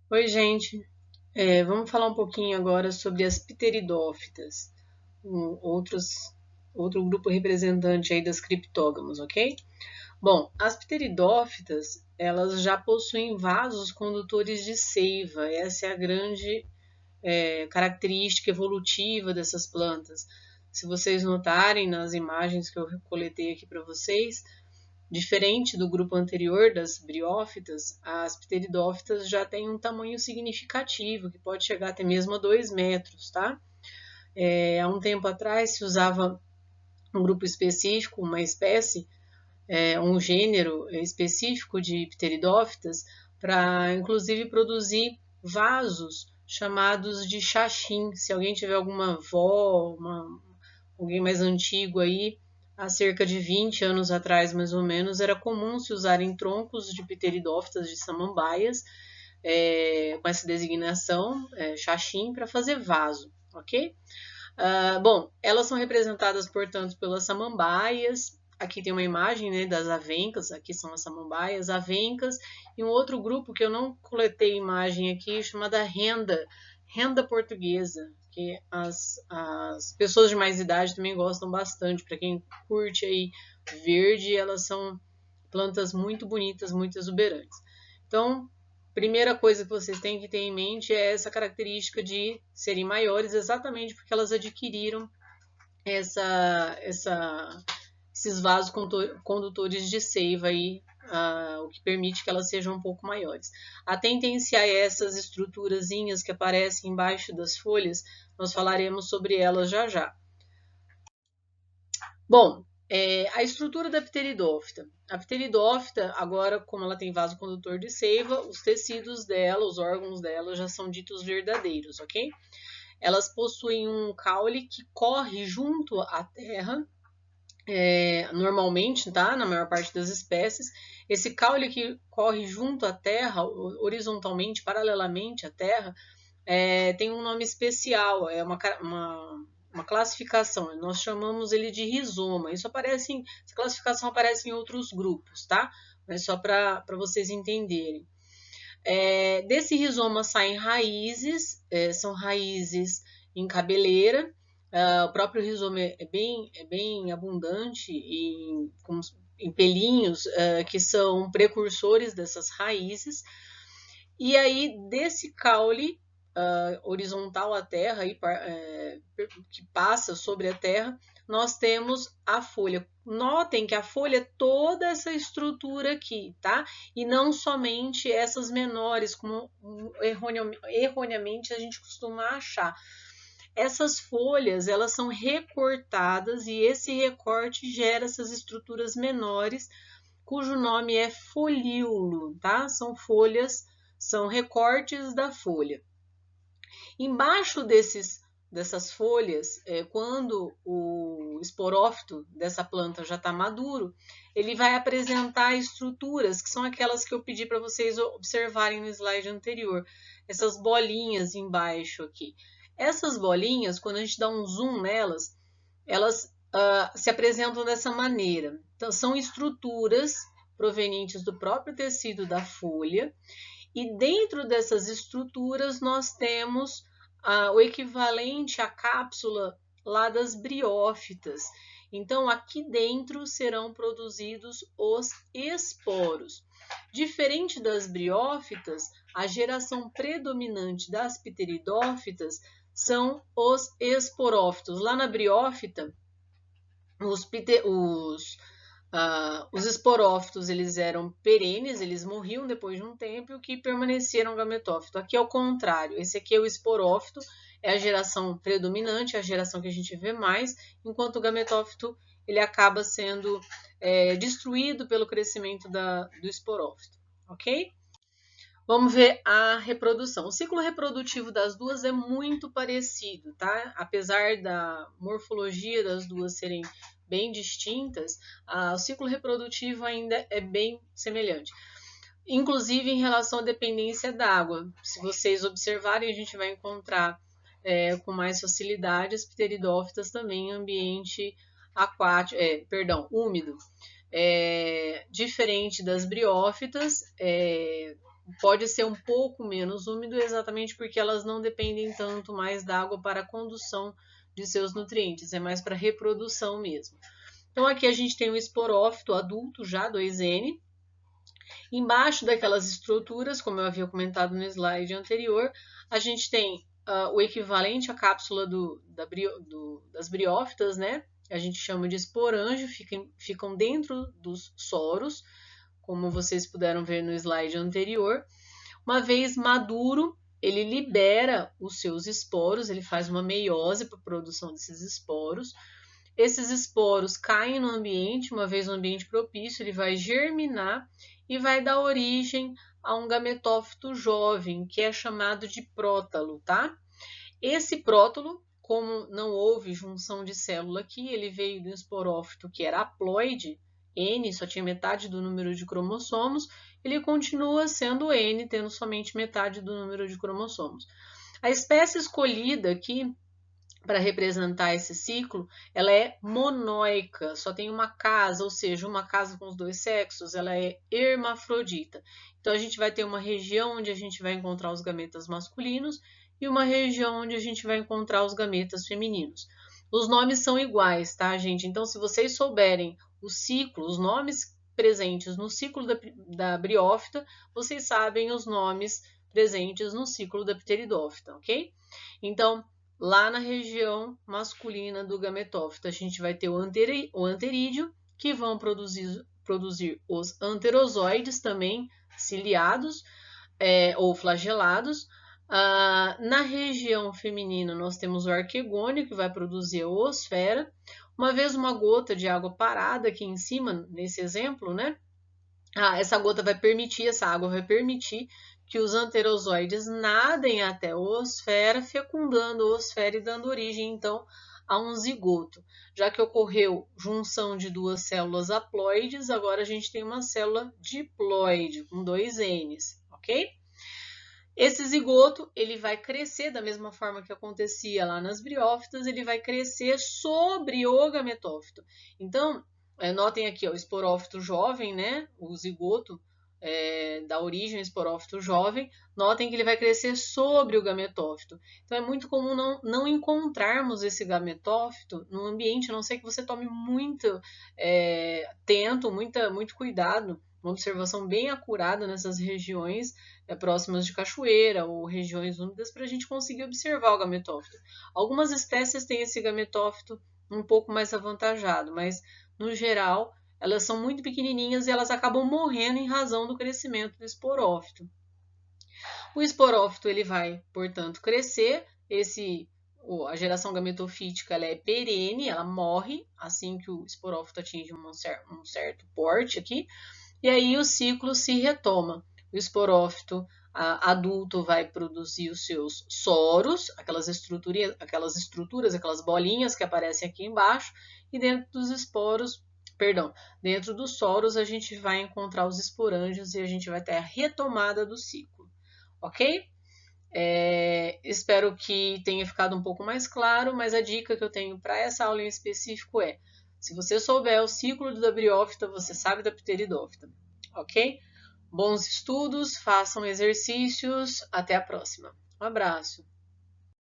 Oi, gente. Vamos falar um pouquinho agora sobre as pteridófitas, outro grupo representante aí das criptógamas, ok? Bom, as pteridófitas, elas já possuem vasos condutores de seiva. Essa é a grande característica evolutiva dessas plantas. Se vocês notarem nas imagens que eu coletei aqui para vocês, diferente do grupo anterior das briófitas, as pteridófitas já têm um tamanho significativo, que pode chegar até mesmo a 2 metros, tá? Há um tempo atrás se usava um grupo específico, uma espécie, um gênero específico de pteridófitas, para inclusive produzir vasos chamados de xaxim. Se alguém tiver alguma avó, alguém mais antigo aí, há cerca de 20 anos atrás, mais ou menos, era comum se usarem troncos de pteridófitas de samambaias, com essa designação, xaxim, para fazer vaso, ok? Bom, elas são representadas, portanto, pelas samambaias. Aqui tem uma imagem, né, das avencas, aqui são as samambaias, avencas, e um outro grupo que eu não coletei imagem aqui, chamada renda portuguesa, que as pessoas de mais idade também gostam bastante. Para quem curte aí verde, elas são plantas muito bonitas, muito exuberantes. Então, primeira coisa que vocês têm que ter em mente é essa característica de serem maiores, exatamente porque elas adquiriram esses vasos condutores de seiva aí, o que permite que elas sejam um pouco maiores. Atentem-se a essas estruturazinhas que aparecem embaixo das folhas, nós falaremos sobre elas já já. Bom, a estrutura da pteridófita. A pteridófita, agora, como ela tem vaso condutor de seiva, os tecidos dela, os órgãos dela já são ditos verdadeiros, ok? Elas possuem um caule que corre junto à terra, normalmente, tá? Na maior parte das espécies. Esse caule que corre junto à terra, horizontalmente, paralelamente à terra, tem um nome especial, é uma classificação. Nós chamamos ele de rizoma. Essa classificação aparece em outros grupos, tá? Mas só para vocês entenderem. Desse rizoma saem raízes, são raízes em cabeleira. O próprio rizoma é bem abundante em pelinhos que são precursores dessas raízes. E aí, desse caule horizontal à terra, que passa sobre a terra, nós temos a folha. Notem que a folha é toda essa estrutura aqui, tá? E não somente essas menores, como erroneamente a gente costuma achar. Essas folhas, elas são recortadas e esse recorte gera essas estruturas menores, cujo nome é folíolo, tá? São folhas, são recortes da folha. Embaixo dessas folhas, quando o esporófito dessa planta já está maduro, ele vai apresentar estruturas que são aquelas que eu pedi para vocês observarem no slide anterior, essas bolinhas embaixo aqui. Essas bolinhas, quando a gente dá um zoom nelas, elas se apresentam dessa maneira. Então, são estruturas provenientes do próprio tecido da folha, e dentro dessas estruturas nós temos o equivalente à cápsula lá das briófitas. Então, aqui dentro serão produzidos os esporos. Diferente das briófitas, a geração predominante das pteridófitas são os esporófitos. Lá na briófita, os esporófitos eles eram perenes, eles morriam depois de um tempo, e o que permaneceram gametófito. Aqui é o contrário, esse aqui é o esporófito, é a geração predominante, é a geração que a gente vê mais, enquanto o gametófito ele acaba sendo destruído pelo crescimento do esporófito, ok? Vamos ver a reprodução. O ciclo reprodutivo das duas é muito parecido, tá? Apesar da morfologia das duas serem bem distintas, o ciclo reprodutivo ainda é bem semelhante. Inclusive em relação à dependência da água. Se vocês observarem, a gente vai encontrar com mais facilidade as pteridófitas também em ambiente aquático, úmido. Diferente das briófitas, pode ser um pouco menos úmido, exatamente porque elas não dependem tanto mais da água para a condução de seus nutrientes, é mais para reprodução mesmo. Então aqui a gente tem o esporófito adulto já, 2N. Embaixo daquelas estruturas, como eu havia comentado no slide anterior, a gente tem o equivalente à cápsula das briófitas, né? A gente chama de esporângio, ficam dentro dos soros, como vocês puderam ver no slide anterior. Uma vez maduro, ele libera os seus esporos, ele faz uma meiose para a produção desses esporos. Esses esporos caem no ambiente, uma vez no ambiente propício, ele vai germinar e vai dar origem a um gametófito jovem, que é chamado de prótalo, tá? Esse prótalo, como não houve junção de célula aqui, ele veio do esporófito que era haploide, N, só tinha metade do número de cromossomos, ele continua sendo N, tendo somente metade do número de cromossomos. A espécie escolhida aqui para representar esse ciclo, ela é monóica, só tem uma casa, ou seja, uma casa com os dois sexos, ela é hermafrodita. Então a gente vai ter uma região onde a gente vai encontrar os gametas masculinos e uma região onde a gente vai encontrar os gametas femininos. Os nomes são iguais, tá, gente? Então, se vocês souberem o ciclo, os nomes presentes no ciclo da briófita, vocês sabem os nomes presentes no ciclo da pteridófita, ok? Então, lá na região masculina do gametófito, a gente vai ter o anterídeo, que vão produzir os anterozoides também ciliados ou flagelados. Na região feminina, nós temos o arquegônio, que vai produzir a oosfera. Uma vez uma gota de água parada aqui em cima, nesse exemplo, né? Essa água vai permitir que os anterozoides nadem até a oosfera, fecundando a oosfera e dando origem, então, a um zigoto. Já que ocorreu junção de duas células haploides, agora a gente tem uma célula diploide, com 2 N's, ok? Esse zigoto, ele vai crescer da mesma forma que acontecia lá nas briófitas, ele vai crescer sobre o gametófito. Então, notem aqui, ó, o esporófito jovem, né? O zigoto da origem, o esporófito jovem, notem que ele vai crescer sobre o gametófito. Então, é muito comum não encontrarmos esse gametófito no ambiente, a não ser que você tome muito muito cuidado, uma observação bem acurada nessas regiões próximas de cachoeira ou regiões úmidas para a gente conseguir observar o gametófito. Algumas espécies têm esse gametófito um pouco mais avantajado, mas no geral elas são muito pequenininhas e elas acabam morrendo em razão do crescimento do esporófito. O esporófito ele vai, portanto, crescer. A geração gametofítica ela é perene, ela morre assim que o esporófito atinge um certo porte aqui, e aí o ciclo se retoma. O esporófito adulto vai produzir os seus soros, aquelas estruturas, aquelas bolinhas que aparecem aqui embaixo, e dentro dos soros a gente vai encontrar os esporângios e a gente vai ter a retomada do ciclo, ok? Espero que tenha ficado um pouco mais claro, mas a dica que eu tenho para essa aula em específico é: se você souber o ciclo da briófita, você sabe da pteridófita, ok? Bons estudos, façam exercícios, até a próxima. Um abraço!